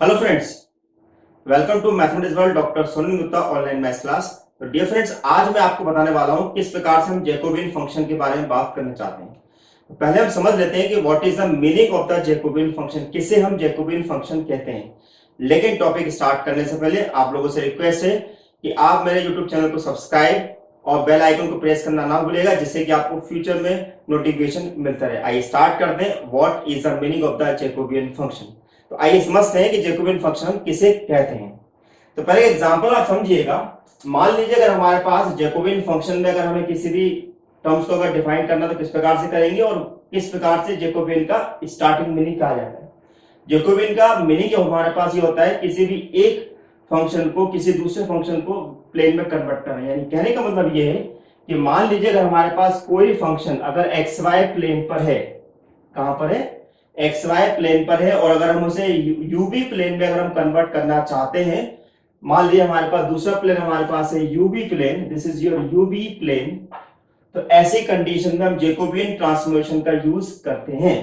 Hello friends, welcome to mathematics world doctor Sunil Gupta online maths class. तो dear friends, आज मैं आपको बताने वाला हूं किस प्रकार से हम जैकोबियन फंक्शन के बारे में बात करना चाहते हैं। तो पहले हम समझ लेते हैं कि what is the meaning of the Jacobian function, किसे हम जैकोबियन फंक्शन कहते हैं। लेकिन टॉपिक स्टार्ट करने से पहले आप लोगों से रिक्वेस्ट है कि आप मेरे यूट्यूब चैनल को सब्सक्राइब और बेल आइकन को प्रेस करना ना भूलिएगा, जिससे कि आपको फ्यूचर में नोटिफिकेशन मिलता रहे। आइए स्टार्ट करते हैं, what is the meaning of the Jacobian function. तो आइए समझते हैं कि जैकोबियन फंक्शन हम किसे कहते हैं। तो पहले एग्जांपल आप समझिएगा। मान लीजिए अगर हमारे पास जैकोबियन फंक्शन में अगर हमें किसी भी टर्म्स को अगर डिफाइन करना तो किस प्रकार से करेंगे और किस प्रकार से जैकोबियन का स्टार्टिंग मीनिंग कहा जाता है। जैकोबियन का मीनिंग हमारे पास ये होता है किसी भी एक फंक्शन को किसी दूसरे फंक्शन को प्लेन में कन्वर्ट करना। यानी कहने का मतलब ये है कि मान लीजिए अगर हमारे पास कोई फंक्शन अगर एक्स वाई प्लेन पर है, कहां पर है, एक्स वाई प्लेन पर है, और अगर हम उसे यूबी प्लेन में अगर हम कन्वर्ट करना चाहते हैं, मान लीजिए हमारे पास दूसरा प्लेन हमारे पास है uv plane, this is your uv plane. तो ऐसी कंडीशन में हम जैकोबियन ट्रांसफॉर्मेशन का यूज करते हैं।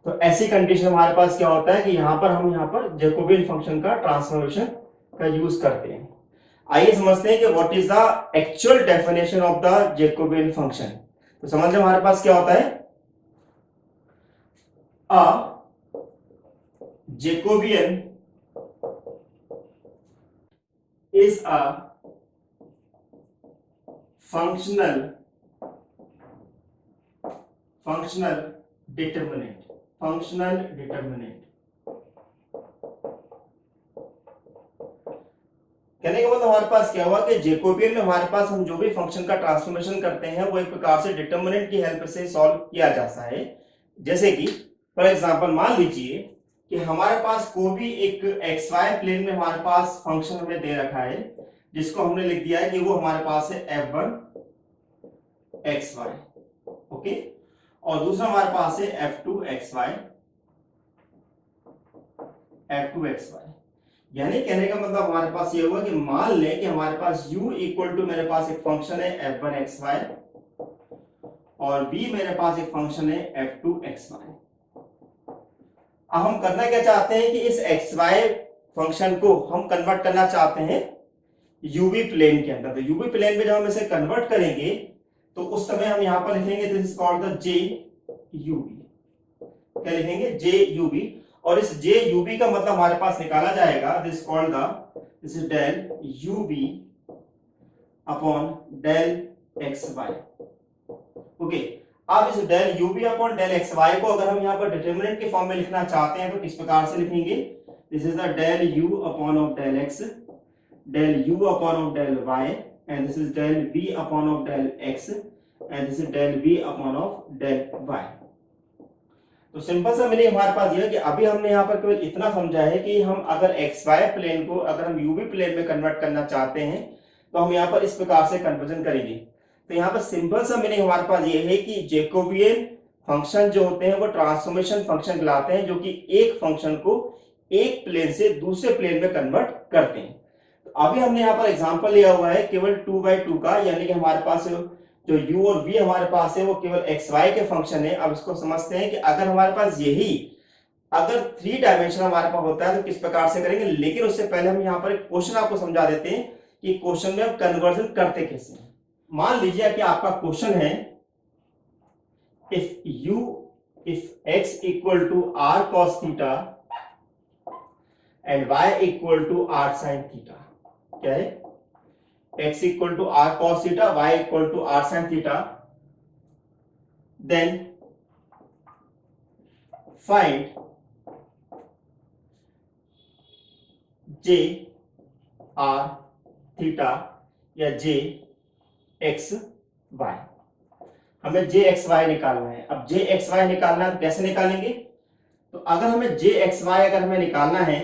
तो ऐसी कंडीशन हमारे पास क्या होता है कि यहां पर जैकोबियन फंक्शन का ट्रांसफॉर्मेशन का यूज करते हैं। आइए समझते हैं कि what is the actual definition of the Jacobian function. तो समझ हमारे पास क्या होता है, अ Jacobian is a functional determinant. कहने का मतलब हमारे पास क्या हुआ कि जैकोबियन में हमारे पास हम जो भी फंक्शन का ट्रांसफॉर्मेशन करते हैं वो एक प्रकार से डिटर्मिनेंट की हेल्प से सॉल्व किया जाता है। जैसे कि फॉर एग्जांपल मान लीजिए कि हमारे पास कोई भी एक एक्स वाई प्लेन में हमारे पास फंक्शन हमें दे रखा है, जिसको हमने लिख दिया है कि वो हमारे पास है f1 एक्स वाई, ओके, और दूसरा हमारे पास है f2 एक्स वाई, यानी कहने का मतलब हमारे पास ये हुआ कि मान लें कि हमारे पास u इक्वल टू मेरे पास एक फंक्शन है f1 एक्स वाई और b मेरे पास एक फंक्शन है f2 एक्स वाई। अब हम करना क्या चाहते हैं कि इस एक्स वाई फंक्शन को हम कन्वर्ट करना चाहते हैं यूवी प्लेन के अंदर। तो यूवी प्लेन में जब हम इसे कन्वर्ट करेंगे तो उस समय हम यहां पर लिखेंगे this is called the J UV. क्या लिखेंगे, जे यूवी। और इस जे यूवी का मतलब हमारे पास निकाला जाएगा this called this is del uv upon del x y, okay. अब इस del uv upon del x y को अगर हम यहाँ पर डिटर्मिनेंट के फॉर्म में लिखना चाहते हैं तो किस प्रकार से लिखेंगे, this is the del u upon of del x, del u upon of del y, and this is del v upon of del x, and this is del v upon of del y। तो simple सा meaning हमारे पास ये है कि अभी हमने यहाँ पर केवल इतना समझा है कि हम अगर एक्स वाई प्लेन को अगर हम यूवी प्लेन में कन्वर्ट करना चाहते हैं तो हम यहाँ पर इस प्रकार से कन्वर्जन करेंगे। तो यहाँ पर सिंपल सा मीनिंग हमारे पास ये है कि जैकोबियन फंक्शन जो होते हैं वो ट्रांसफॉर्मेशन फंक्शन कहलाते हैं, जो कि एक फंक्शन को एक प्लेन से दूसरे प्लेन में कन्वर्ट करते हैं। अभी हमने यहाँ पर एग्जांपल लिया हुआ है केवल 2/2 का, यानी कि हमारे पास जो u और v हमारे पास है वो केवल एक्स वाई के फंक्शन है। अब इसको समझते हैं कि अगर हमारे पास यही अगर 3 डायमेंशन हमारे पास होता है तो किस प्रकार से करेंगे। लेकिन उससे पहले हम यहाँ पर एक क्वेश्चन आपको समझा देते हैं कि क्वेश्चन में हम कन्वर्जन करते कैसे हैं। मान लीजिए कि आपका क्वेश्चन है if x equal to r cos theta and y equal to r sin theta, क्या है, x equal to r cos theta, y equal to r sin theta, then find j r theta या j x y। हमें j x y निकालना है। अब j x y निकालना है तो कैसे निकालेंगे, तो अगर हमें j x y अगर हमें निकालना है,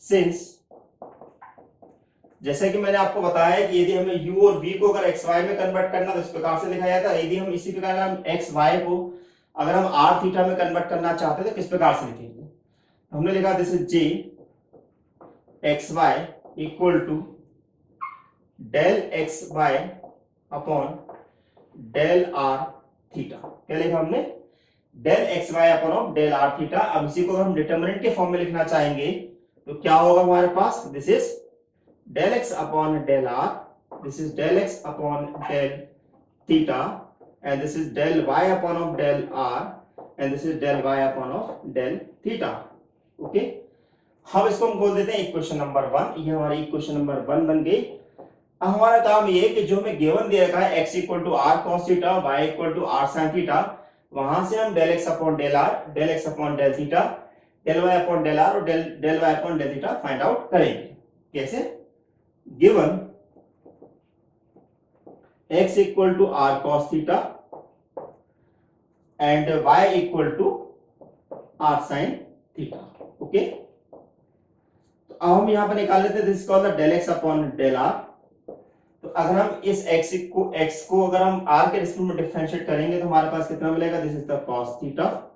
सिंस जैसे कि मैंने आपको बताया कि यदि हमें u और v को अगर x y में कन्वर्ट करना तो इस प्रकार से लिखा जाता है। यदि हम इसी प्रकार हम x y को अगर हम r थीटा में कन्वर्ट करना चाहते हैं तो किस प्रकार से लिखेंगे, हमने लिखा this is j x y equal to del x y upon del r theta. क्या लिखा हमने, del x y upon of del r theta. अब इसी को हम डिटर्मिनेंट के फॉर्म में लिखना चाहेंगे तो क्या होगा हमारे पास, this is del x upon del R, this is del x upon del theta, and this is del y upon of del R, and this is del y upon of del theta. Okay, हम इसको हम बोल देते हैं equation number 1। ये हमारी equation number 1 बन गई। अब हमारा काम ये है कि जो हमें गिवन दे रखा है x equal to R cos theta, y equal to are sine theta, वहां से हम del x upon del R, del x upon del theta, del y upon del R और del y upon del theta find out करेंगे। कैसे, given x equal to R cos theta and y equal to are sine theta. Okay, तो अब हम यहां पर निकाल लेते हैं, this is called the del x upon del are. तो अगर हम इस x को अगर हम r के रिस्पेक्ट में डिफरेंशिएट करेंगे तो हमारे पास कितना मिलेगा, this is the cos theta.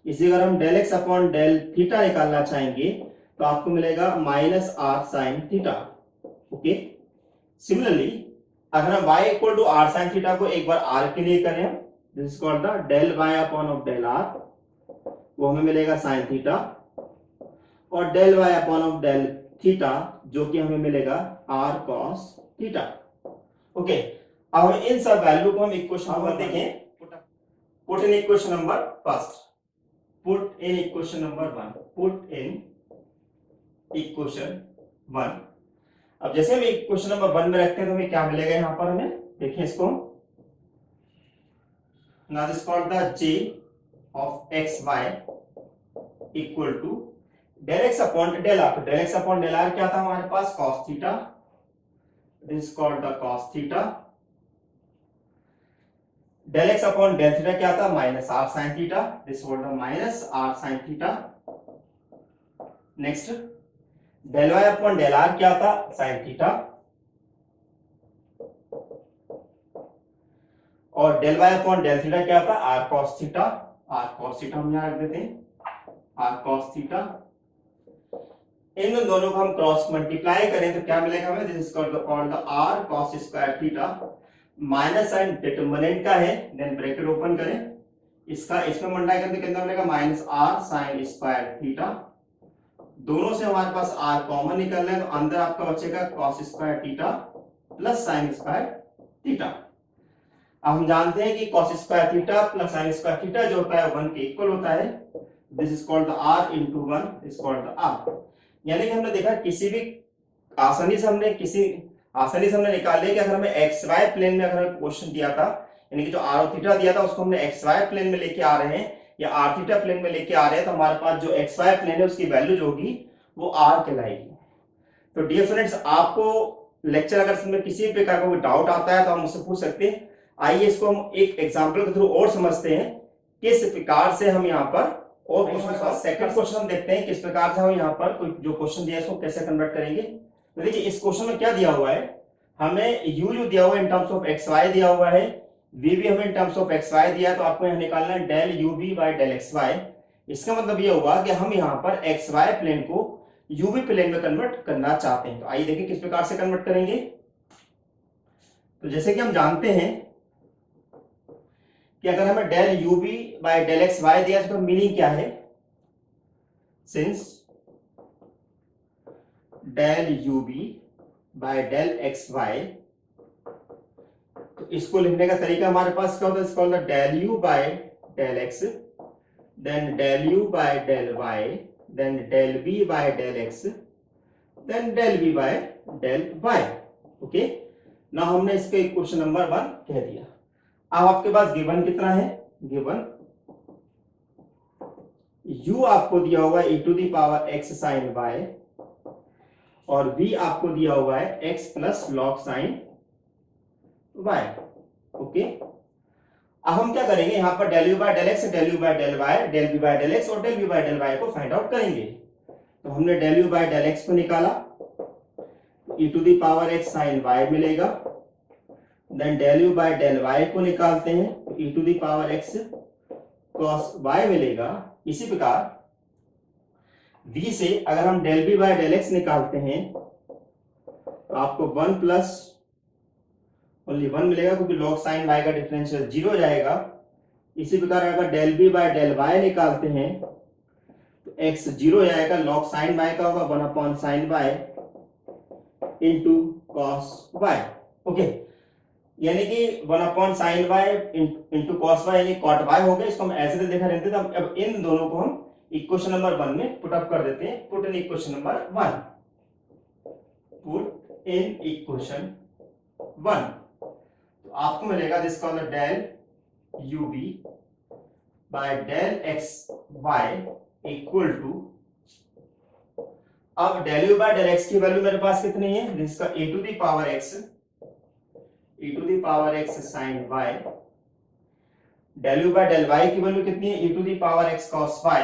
इसी अगर हम del x upon del theta निकालना चाहेंगे तो आपको मिलेगा minus are sine theta. Okay, similarly अगर हम y equal to are sine theta को एक बार r के लिए करें, this is called the del y upon of del r, वो हमें मिलेगा साइन थीटा, और del y upon of del theta जो कि हमें मिलेगा r cos थीटा। ओके, अब हम इन सब वैल्यू को हम इक्वेशन नंबर देखें, put in equation number first, put in equation number 1, put in equation 1। अब जैसे हम इक्वेशन नंबर 1 में रखते हैं तो हमें क्या मिलेगा यहां पर, हमें देखें इसको, now this called the j of xy equal to del x upon del are. तो del x upon del R क्या था हमारे पास, cos theta, this is called the cos theta. Del x upon del theta क्या था, minus are sine theta, this called the minus are sine theta. Next del y upon del R क्या था, sine theta, और del y upon del theta क्या था, r cos theta. R cos theta हम यहां रख देते हैं, आर कॉस थीटा। इन दोनों को हम क्रॉस मल्टीप्लाई करें तो क्या मिलेगा हमें, this is called the r cos square theta, minus sine determinant का है, देन ब्रैकेट ओपन करें, इसका इसमें मल्टीप्लाई करें तो कितना मिलेगा, minus are sine square theta. दोनों से हमारे पास आर कॉमन निकल रहा है तो अंदर आपका बचेगा cos square theta plus sign square theta. अब हम जानते हैं कि cos square theta plus sign square theta जो होता है 1 के इक्वल होता है, this is called the r into 1 is called the r। यानी कि हमने देखा किसी भी आसानी से हमने निकाल लिया कि अगर हमें एक्स वाई प्लेन में अगर क्वेश्चन दिया था, यानी कि जो आर और थीटा दिया था उसको हमने एक्स वाई प्लेन में लेके आ रहे हैं या आर थीटा प्लेन में लेके आ रहे हैं, तो हमारे पास जो एक्स वाई प्लेन है उसकी वैल्यू जो होगी वो आर कहलाएगी। तो डियर फ्रेंड्स, आपको लेक्चर अगर इसमें किसी भी प्रकार का कोई डाउट आता है तो आप मुझसे पूछ सकते हैं। आइए इसको हम एक एग्जांपल के थ्रू और समझते हैं किस प्रकार से हम यहाँ पर, और सेकंड क्वेश्चन हम देखते हैं किस प्रकार से हम यहाँ पर कोई जो क्वेश्चन दिया है उसको कैसे कन्वर्ट करेंगे। तो देखिए इस क्वेश्चन में क्या दिया हुआ है, हमें u जो दिया हुआ है in terms of x y दिया हुआ है, v भी हमें in terms of x y दिया है, तो आपको यहाँ निकालना है del u v bye del x y. इसका मतलब ये होगा कि हम यहाँ पर एक्स वाई प्लेन को u v प्लेन में कन्वर्ट करना चाहते हैं। तो आइए देखिए किस प्रकार से कन्वर्ट करेंगे। तो जैसे कि हम जानते हैं कि अगर हमें del u v bye del x y दिया तो मीनिंग क्या है, since del u v bye del x y, तो इसको लिखने का तरीका हमारे पास क्या होता है, इसको होता है del u by del x, then del u by del y, then del v bye del x, then del v bye del y। Okay, ना हमने इसके क्वेश्चन नंबर 1 कह दिया। अब आपके पास गिवन कितना है, गिवन u आपको दिया हुआ है e to the power x sine y, और v आपको दिया हुआ है x plus log sine y। Okay, अब हम क्या करेंगे, यहां पर del u by del x, del u by del y, del v bye del x और del v bye del y को फाइंड आउट करेंगे। तो हमने del u by del x को निकाला, e to the power x sine y मिलेगा, then del u by del y को निकालते हैं तो e to the power x cos y मिलेगा। इसी प्रकार v से अगर हम del v bye del x निकालते हैं तो आपको 1 प्लस ओनली 1 मिलेगा, क्योंकि log साइन y का डिफरेंशियल 0 हो जाएगा। इसी प्रकार अगर डेल v बाय डेल y निकालते हैं तो x 0 आएगा, log sin y का होगा 1/sin y into cos y। Okay, यानी कि 1/sin y into cos y यानी cot y हो गया। इसको हम ऐसे देखा रहते थे। अब इन दोनों को हम इक्वेशन नंबर 1 में पुट अप कर देते हैं। Put in equation number 1, put in equation 1, तो आपको मिलेगा दिस का del ub by del x y equal to, अब del u by del x की वैल्यू मेरे पास कितनी है, जिसका e to the power x sin y, del u by del y की वैल्यू कितनी है, e to the power x cos y,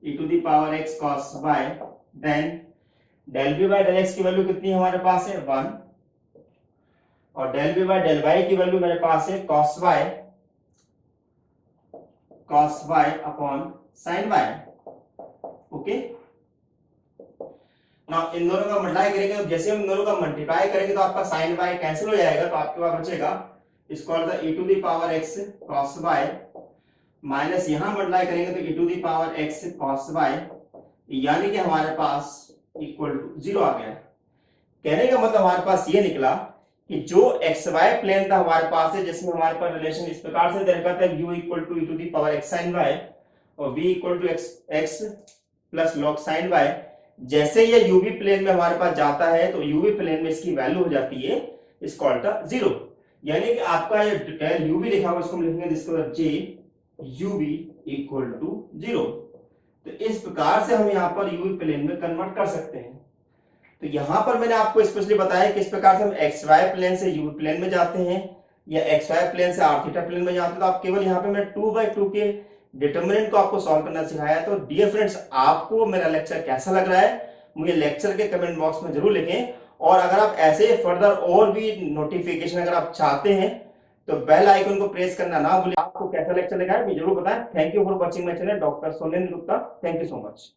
e to the power x cos y, then del v bye del x की value कितनी है हमारे पास है 1, और del v bye del y की वैल्यू मेरे पास है cos y upon sin y। Okay, now इन दोनों का मल्टीप्लाई करेंगे, तो जैसे हम इन दोनों का मल्टीप्लाई करेंगे तो आपका sin y कैंसिल हो जाएगा, तो आपके पास बचेगा इसको all e to the power x cos y minus यहां मल्टीप्लाई करेंगे तो e to the power x cos y, यानी कि हमारे पास इक्वल टू 0 आ गया। कहने का मतलब हमारे पास ये निकला कि जो xy प्लेन था हमारे पास है, जिसमें हमारे पास रिलेशन इस प्रकार से देखा था u equal to e to the power x sin y और v equal to x plus log sin y, जैसे ये यूवी प्लेन में हमारे पास जाता है तो यूवी प्लेन में इसकी वैल्यू हो जाती है इसको अल्टा 0, यानी कि आपका ये डेल यूवी लिखा हुआ इसको हम लिखेंगे जिसको j यूवी इक्वल टू 0। तो इस प्रकार से हम यहाँ पर यूवी प्लेन में कन्वर्ट कर सकते हैं। तो यहाँ पर मैंने आपको स्पेशली बताया कि इस प्रकार से हम एक्स वाई प्लेन से यूवी प्लेन में जाते हैं या एक्स वाई प्लेन से आर थीटा प्लेन में जाते हैं। तो आप केवल यहाँ पे मैं 2/2 के डिटरमिनेंट को आपको सॉल्व करना सिखाया। तो डियर फ्रेंड्स, आपको मेरा लेक्चर कैसा लग रहा है मुझे लेक्चर के कमेंट बॉक्स में जरूर लिखें, और अगर आप ऐसे फर्दर और भी नोटिफिकेशन अगर आप चाहते हैं तो बेल आइकन को प्रेस करना ना भूलें। आपको कैसा लेक्चर लगा है मुझे जरूर बताएं। Thank you for watching my channel doctor Sonendra Gupta. Thank you so much.